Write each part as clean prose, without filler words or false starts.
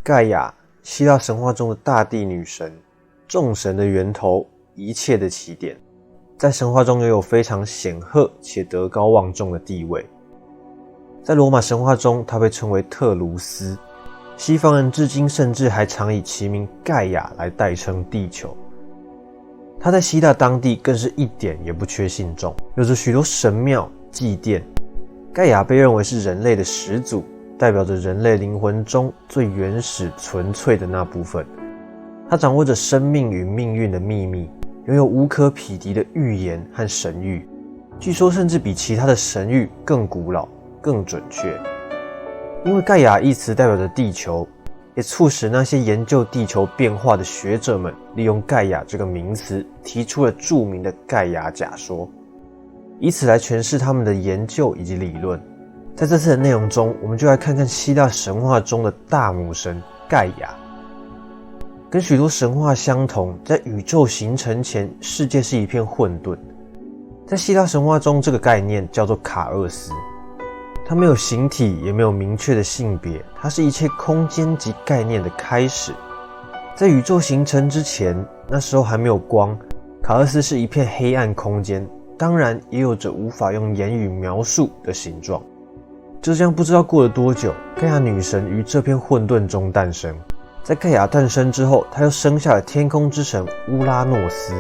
盖亚，希腊神话中的大地女神，众神的源头，一切的起点，在神话中拥有非常显赫且德高望重的地位。在罗马神话中，她被称为特卢斯，西方人至今甚至还常以其名盖亚来代称地球。她在希腊当地更是一点也不缺信众，有着许多神庙祭奠。盖亚被认为是人类的始祖，代表着人类灵魂中最原始纯粹的那部分。她掌握着生命与命运的秘密，拥有无可匹敌的预言和神谕，据说甚至比其他的神谕更古老、更准确。因为盖亚一词代表着地球，也促使那些研究地球变化的学者们利用盖亚这个名词，提出了著名的盖亚假说，以此来诠释他们的研究以及理论。在这次的内容中，我们就来看看希腊神话中的大母神盖亚。跟许多神话相同，在宇宙形成前，世界是一片混沌。在希腊神话中，这个概念叫做卡厄斯，它没有形体，也没有明确的性别，它是一切空间及概念的开始。在宇宙形成之前，那时候还没有光，卡厄斯是一片黑暗空间，当然也有着无法用言语描述的形状。就这样不知道过了多久，盖亚女神于这片混沌中诞生。在盖亚诞生之后，她又生下了天空之神乌拉诺斯。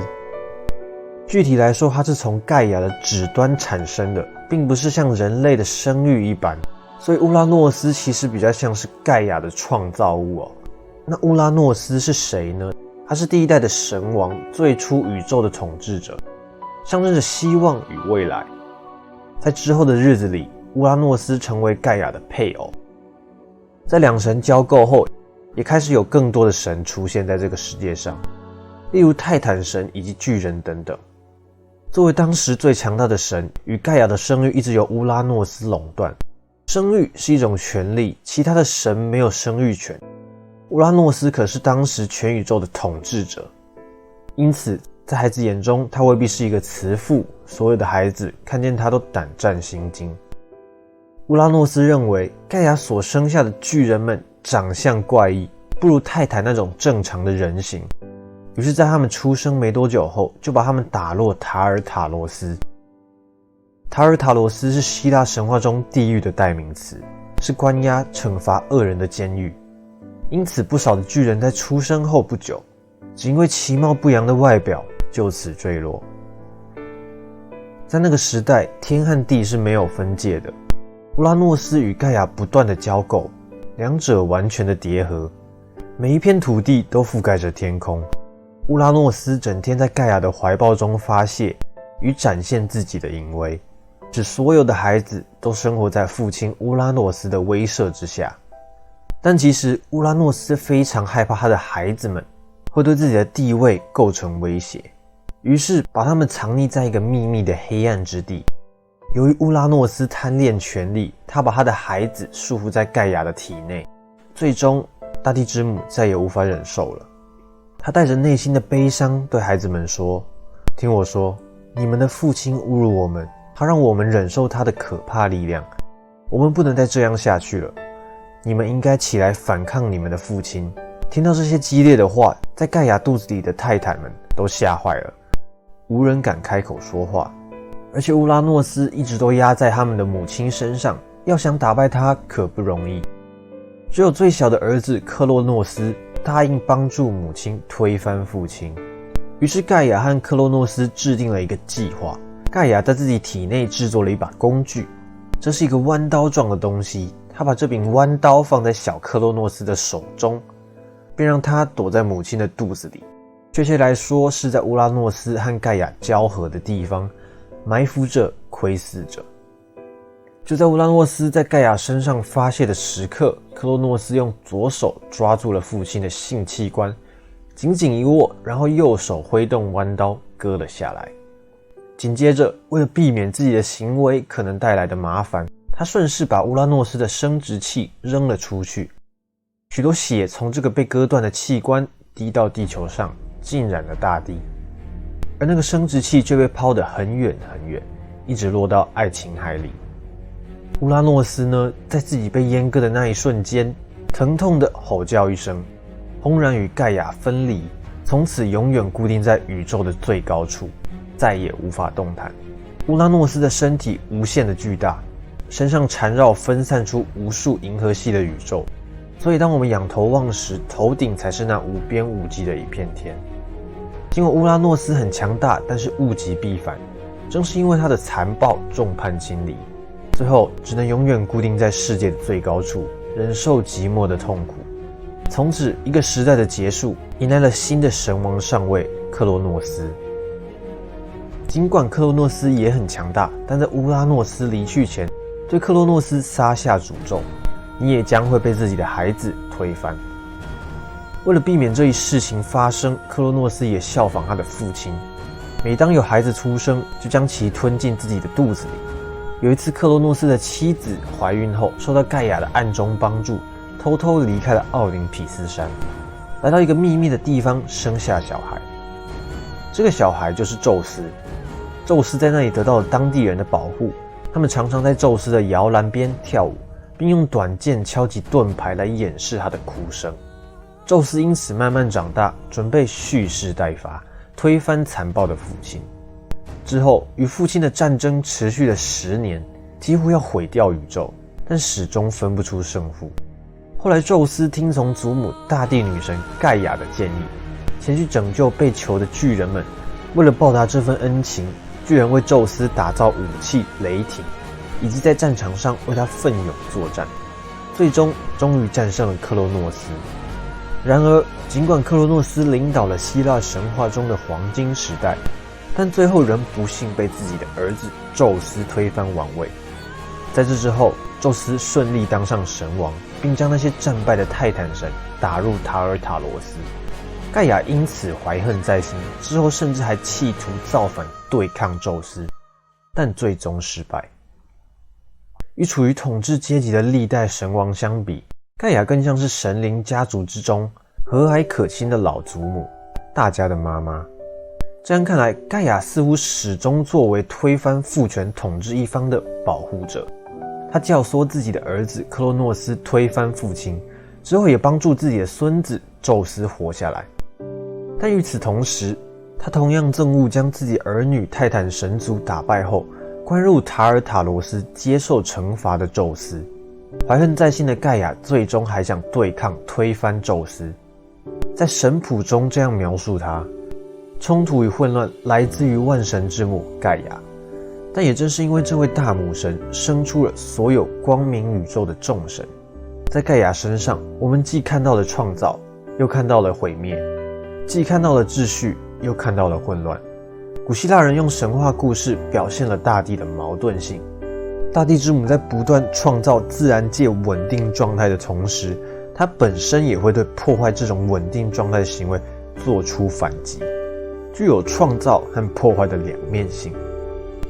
具体来说，它是从盖亚的指端产生的，并不是像人类的生育一般，所以乌拉诺斯其实比较像是盖亚的创造物哦。那乌拉诺斯是谁呢？他是第一代的神王，最初宇宙的统治者，象征着希望与未来。在之后的日子里，乌拉诺斯成为盖亚的配偶。在两神交媾后，也开始有更多的神出现在这个世界上，例如泰坦神以及巨人等等。作为当时最强大的神，与盖亚的生育一直由乌拉诺斯垄断。生育是一种权利，其他的神没有生育权。乌拉诺斯可是当时全宇宙的统治者，因此在孩子眼中，他未必是一个慈父，所有的孩子看见他都胆战心惊。乌拉诺斯认为盖亚所生下的巨人们长相怪异，不如泰坦那种正常的人形，于是在他们出生没多久后，就把他们打落塔尔塔罗斯。塔尔塔罗斯是希腊神话中地狱的代名词，是关押惩罚恶人的监狱。因此不少的巨人在出生后不久，只因为其貌不扬的外表就此坠落。在那个时代，天和地是没有分界的，乌拉诺斯与盖亚不断的交媾，两者完全的叠合，每一片土地都覆盖着天空。乌拉诺斯整天在盖亚的怀抱中发泄与展现自己的淫威，使所有的孩子都生活在父亲乌拉诺斯的威慑之下。但其实乌拉诺斯非常害怕他的孩子们会对自己的地位构成威胁，于是把他们藏匿在一个秘密的黑暗之地。由于乌拉诺斯贪恋权力，他把他的孩子束缚在盖亚的体内，最终大地之母再也无法忍受了。他带着内心的悲伤对孩子们说：听我说，你们的父亲侮辱我们，他让我们忍受他的可怕力量，我们不能再这样下去了，你们应该起来反抗你们的父亲。听到这些激烈的话，在盖亚肚子里的泰坦们都吓坏了，无人敢开口说话。而且乌拉诺斯一直都压在他们的母亲身上，要想打败他可不容易。只有最小的儿子克洛诺斯答应帮助母亲推翻父亲。于是盖亚和克洛诺斯制定了一个计划。盖亚在自己体内制作了一把工具，这是一个弯刀状的东西。他把这柄弯刀放在小克洛诺斯的手中，并让他躲在母亲的肚子里，确切来说是在乌拉诺斯和盖亚交合的地方，埋伏着窥视着。就在乌拉诺斯在盖亚身上发泄的时刻，克洛诺斯用左手抓住了父亲的性器官，紧紧一握，然后右手挥动弯刀割了下来。紧接着，为了避免自己的行为可能带来的麻烦，他顺势把乌拉诺斯的生殖器扔了出去，许多血从这个被割断的器官滴到地球上，浸染了大地。而那个生殖器却被抛得很远很远，一直落到爱琴海里。乌拉诺斯呢，在自己被阉割的那一瞬间，疼痛的吼叫一声，轰然与盖亚分离，从此永远固定在宇宙的最高处，再也无法动弹。乌拉诺斯的身体无限的巨大，身上缠绕分散出无数银河系的宇宙，所以当我们仰头望时，头顶才是那无边无际的一片天。尽管乌拉诺斯很强大，但是物极必反，正是因为他的残暴，众叛亲离，最后只能永远固定在世界的最高处，忍受寂寞的痛苦。从此，一个时代的结束，迎来了新的神王上位克洛诺斯。尽管克洛诺斯也很强大，但在乌拉诺斯离去前，对克洛诺斯撒下诅咒：你也将会被自己的孩子推翻。为了避免这一事情发生，克洛诺斯也效仿他的父亲，每当有孩子出生，就将其吞进自己的肚子里。有一次，克洛诺斯的妻子怀孕后，受到盖亚的暗中帮助，偷偷离开了奥林匹斯山，来到一个秘密的地方，生下小孩。这个小孩就是宙斯。宙斯在那里得到了当地人的保护，他们常常在宙斯的摇篮边跳舞，并用短剑敲击盾牌来掩饰他的哭声。宙斯因此慢慢长大，准备蓄势待发，推翻残暴的父亲。之后，与父亲的战争持续了10年，几乎要毁掉宇宙，但始终分不出胜负。后来，宙斯听从祖母大地女神盖亚的建议，前去拯救被囚的巨人们。为了报答这份恩情，巨人为宙斯打造武器雷霆，以及在战场上为他奋勇作战，最终终于战胜了克洛诺斯。然而，尽管克洛诺斯领导了希腊神话中的黄金时代，但最后仍不幸被自己的儿子宙斯推翻王位。在这之后，宙斯顺利当上神王，并将那些战败的泰坦神打入塔尔塔罗斯。盖亚因此怀恨在心，之后甚至还企图造反对抗宙斯，但最终失败。与处于统治阶级的历代神王相比，盖亚更像是神灵家族之中和蔼可亲的老祖母，大家的妈妈。这样看来，盖亚似乎始终作为推翻父权统治一方的保护者。他教唆自己的儿子克洛诺斯推翻父亲，之后也帮助自己的孙子宙斯活下来。但与此同时，他同样憎恶将自己儿女泰坦神族打败后，关入塔尔塔罗斯接受惩罚的宙斯。怀恨在心的盖亚最终还想对抗推翻宙斯。在神谱中这样描述他：冲突与混乱来自于万神之母盖亚，但也正是因为这位大母神生出了所有光明宇宙的众神。在盖亚身上，我们既看到了创造，又看到了毁灭，既看到了秩序，又看到了混乱。古希腊人用神话故事表现了大地的矛盾性。大地之母在不断创造自然界稳定状态的同时，它本身也会对破坏这种稳定状态的行为做出反击，具有创造和破坏的两面性。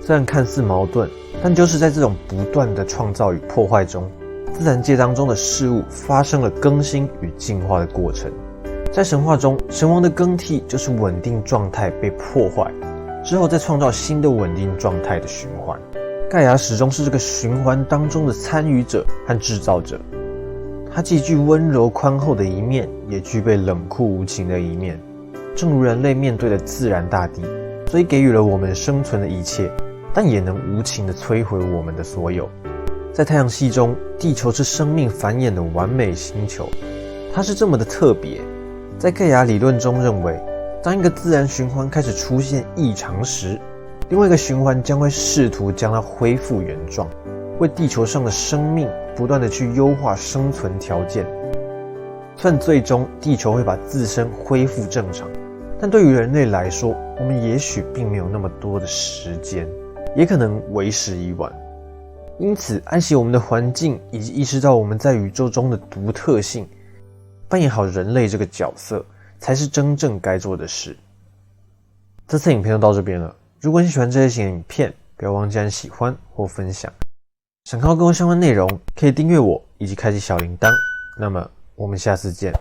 虽然看似矛盾，但就是在这种不断的创造与破坏中，自然界当中的事物发生了更新与进化的过程。在神话中，神王的更替就是稳定状态被破坏之后再创造新的稳定状态的循环。盖亚始终是这个循环当中的参与者和制造者。他既具温柔宽厚的一面，也具备冷酷无情的一面。正如人类面对的自然大地，虽给予了我们生存的一切，但也能无情地摧毁我们的所有。在太阳系中，地球是生命繁衍的完美星球，它是这么的特别。在盖亚理论中认为，当一个自然循环开始出现异常时，另外一个循环将会试图将它恢复原状，为地球上的生命不断地去优化生存条件。虽然最终地球会把自身恢复正常，但对于人类来说，我们也许并没有那么多的时间，也可能为时已晚。因此，爱惜我们的环境，以及意识到我们在宇宙中的独特性，扮演好人类这个角色，才是真正该做的事。这次影片就到这边了。如果你喜欢这类型的影片，不要忘记按喜欢或分享。想看到更多相关内容，可以订阅我以及开启小铃铛。那么，我们下次见。